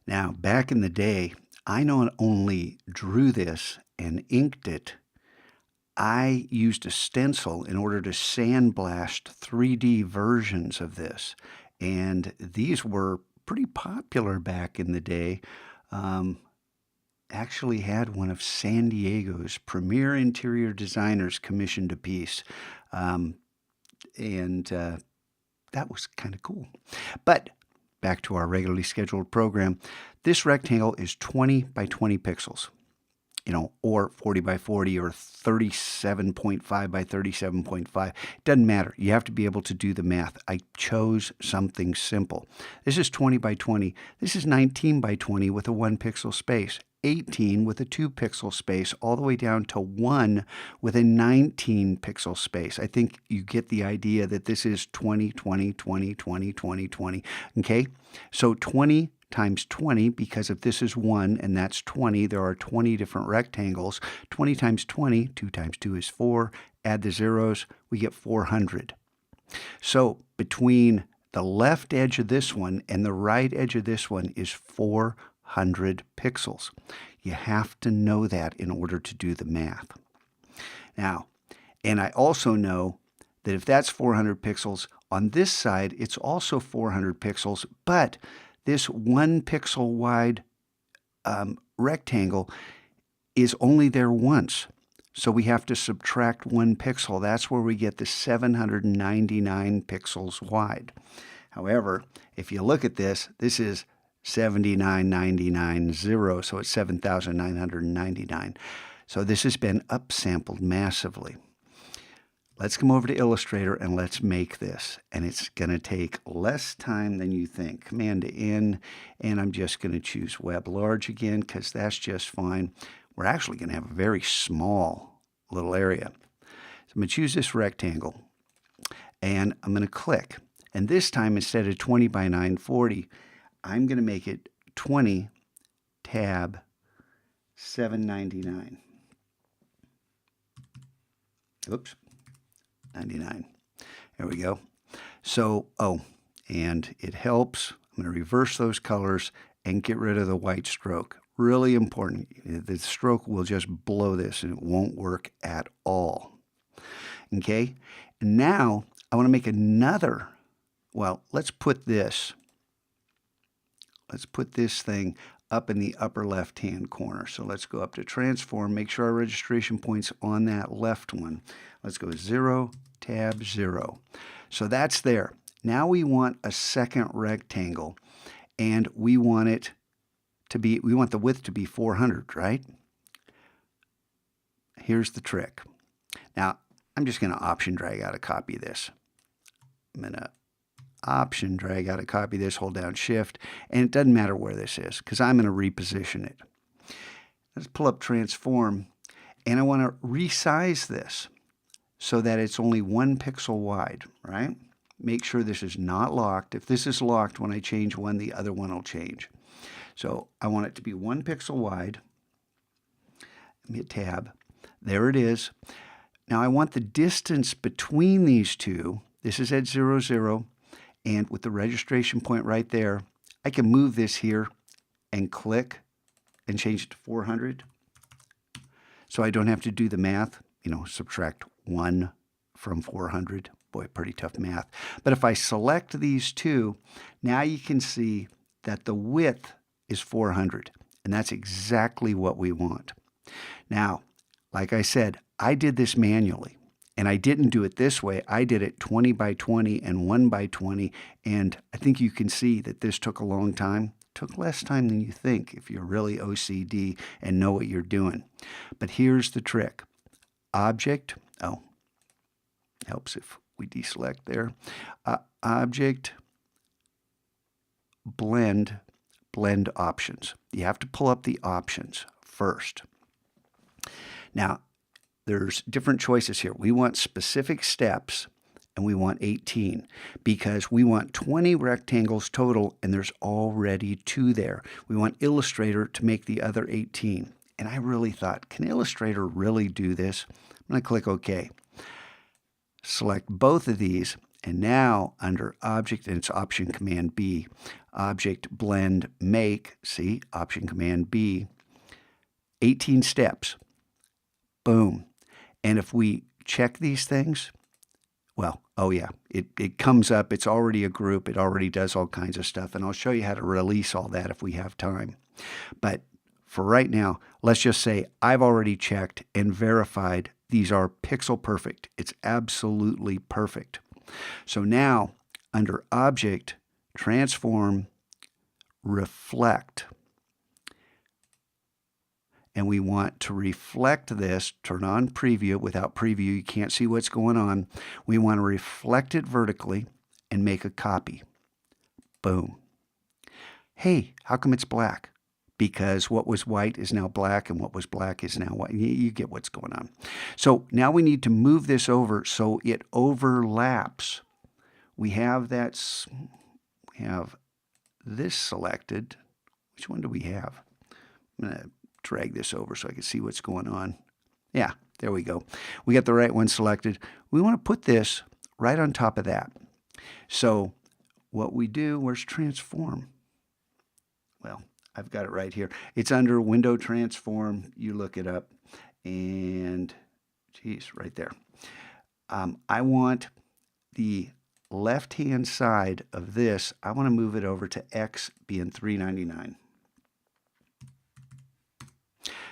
Now, back in the day, I not only drew this and inked it, I used a stencil in order to sandblast 3D versions of this. And these were pretty popular back in the day. Um, Actually had one of San Diego's premier interior designers commissioned a piece. Um, and that was kind of cool. But back to our regularly scheduled program. This rectangle is 20 by 20 pixels, or 40 by 40 or 37.5 by 37.5. It doesn't matter. You have to be able to do the math. I chose something simple. This is 20 by 20. This is 19 by 20 with a 1 pixel space. 18 with a 2 pixel space, all the way down to 1 with a 19 pixel space. I think you get the idea that this is 20, 20, 20, 20, 20, 20. Okay? So 20 times 20, because if this is 1 and that's 20, there are 20 different rectangles. 20 times 20, 2 times 2 is 4. Add the zeros, we get 400. So between the left edge of this one and the right edge of this one is 400 pixels. You have to know that in order to do the math. Now, and I also know that if that's 400 pixels, on this side, it's also 400 pixels, but this 1 pixel wide rectangle is only there once. So we have to subtract 1 pixel. That's where we get the 799 pixels wide. However, if you look at this, this is 79,990, so it's 7,999. So this has been upsampled massively. Let's come over to Illustrator and let's make this. And it's going to take less time than you think. Command-N, and I'm just going to choose Web Large again because that's just fine. We're actually going to have a very small little area. So I'm going to choose this rectangle, and I'm going to click. And this time, instead of 20 by 940, I'm going to make it 20 tab 799. Oops. 99. There we go. So, and it helps. I'm going to reverse those colors and get rid of the white stroke. Really important. The stroke will just blow this and it won't work at all. Okay? Now, I want to make another. Well, let's put this thing up in the upper left-hand corner. So let's go up to Transform, make sure our registration point's on that left one. Let's go 0, tab 0. So that's there. Now we want a second rectangle, and we want the width to be 400, right? Here's the trick. Now, I'm just going to Option drag out a copy of this. I'm going to Option drag out a copy of this, hold down Shift, and it doesn't matter where this is because I'm going to reposition it. Let's pull up Transform, and I want to resize this so that it's only 1 pixel wide, right? Make sure this is not locked. If this is locked, when I change one, the other one will change. So I want it to be 1 pixel wide. Let me hit Tab. There it is. Now I want the distance between these two. This is at 0, 0. And with the registration point right there, I can move this here and click and change it to 400. So I don't have to do the math, subtract 1 from 400. Boy, pretty tough math. But if I select these two, now you can see that the width is 400. And that's exactly what we want. Now, like I said, I did this manually. And I didn't do it this way. I did it 20 by 20 and 1 by 20. And I think you can see that this took a long time. It took less time than you think if you're really OCD and know what you're doing. But here's the trick. Object, helps if we deselect there. Object, blend options. You have to pull up the options first. Now, there's different choices here. We want specific steps, and we want 18 because we want 20 rectangles total, and there's already 2 there. We want Illustrator to make the other 18. And I really thought, can Illustrator really do this? I'm going to click OK. Select both of these, And now under Object, and it's Option Command B, Object Blend Make, see, Option Command B, 18 steps. Boom. And if we check these things, well, oh yeah, it comes up. It's already a group. It already does all kinds of stuff. And I'll show you how to release all that if we have time. But for right now, let's just say I've already checked and verified these are pixel perfect. It's absolutely perfect. So now under Object, Transform, Reflect. And we want to reflect this, turn on preview. Without preview, you can't see what's going on. We want to reflect it vertically and make a copy. Boom. Hey, how come it's black? Because what was white is now black and what was black is now white. You get what's going on. So now we need to move this over so it overlaps. We have this selected. Which one do we have? I'm going to drag this over so I can see what's going on. Yeah, there we go. We got the right one selected. We want to put this right on top of that. So what we do, where's Transform? Well, I've got it right here. It's under Window Transform. You look it up. And, geez, right there. I want the left-hand side of this, I want to move it over to X being $3.99.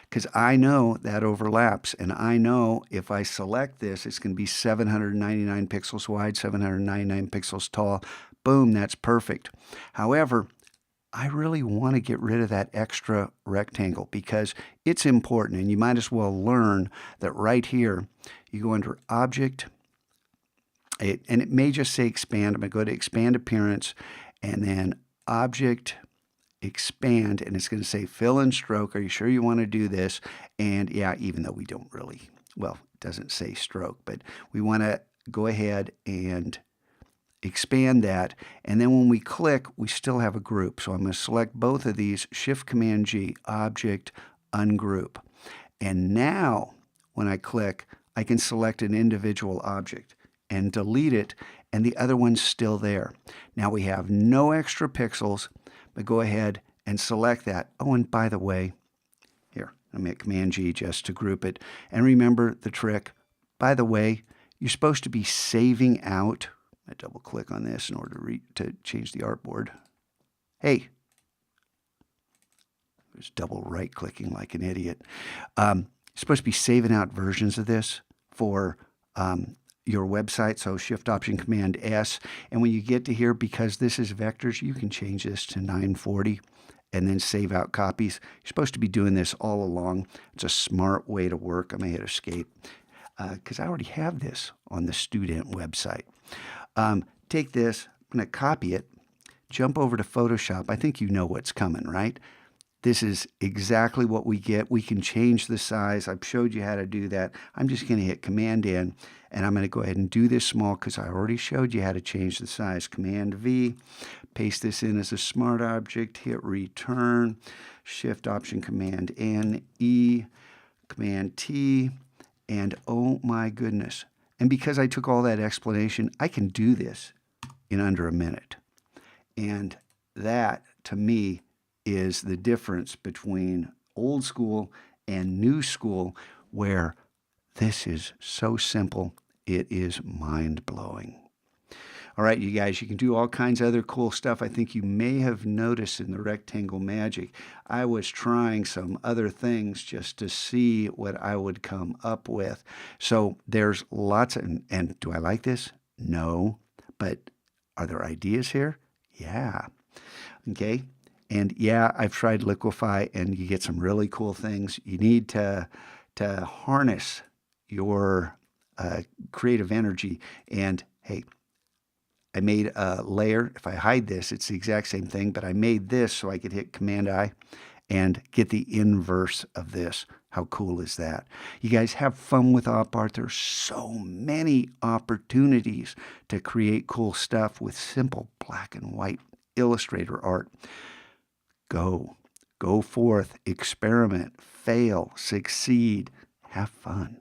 Because I know that overlaps, and I know if I select this, it's going to be 799 pixels wide, 799 pixels tall. Boom, that's perfect. However, I really want to get rid of that extra rectangle because it's important, and you might as well learn that right here, you go under Object, and it may just say Expand. I'm going to go to Expand Appearance, and then Object, Expand, and it's going to say Fill and Stroke. Are you sure you want to do this? And yeah, even though we don't really, well, it doesn't say stroke, but we want to go ahead and expand that. And then when we click, we still have a group. So I'm going to select both of these, Shift-Command-G, Object, Ungroup. And now when I click, I can select an individual object and delete it, and the other one's still there. Now we have no extra pixels, but go ahead and select that. Oh, and by the way, here, I'm going to Command-G just to group it. And remember the trick. By the way, you're supposed to be saving out. I double-click on this in order to change the artboard. Hey, I was double right-clicking like an idiot. You're supposed to be saving out versions of this for your website, so Shift-Option-Command-S. And when you get to here, because this is vectors, you can change this to 940 and then save out copies. You're supposed to be doing this all along. It's a smart way to work. I'm going to hit Escape because I already have this on the student website. Take this, I'm going to copy it, jump over to Photoshop. I think you know what's coming, right? This is exactly what we get. We can change the size. I've showed you how to do that. I'm just going to hit Command-N, and I'm going to go ahead and do this small because I already showed you how to change the size. Command-V, paste this in as a smart object, hit Return, Shift-Option-Command-N, E, Command-T, and oh my goodness. And because I took all that explanation, I can do this in under a minute. And that, to me, is the difference between old school and new school, where this is so simple, it is mind-blowing. All right, you guys, you can do all kinds of other cool stuff. I think you may have noticed in the rectangle magic, I was trying some other things just to see what I would come up with. So there's lots of, and do I like this? No, but are there ideas here? Yeah. Okay. And yeah, I've tried Liquify, and you get some really cool things. You need to harness your creative energy. And hey, I made a layer. If I hide this, it's the exact same thing, but I made this so I could hit Command-I and get the inverse of this. How cool is that? You guys have fun with op art. There's so many opportunities to create cool stuff with simple black and white Illustrator art. Go forth, experiment, fail, succeed, have fun.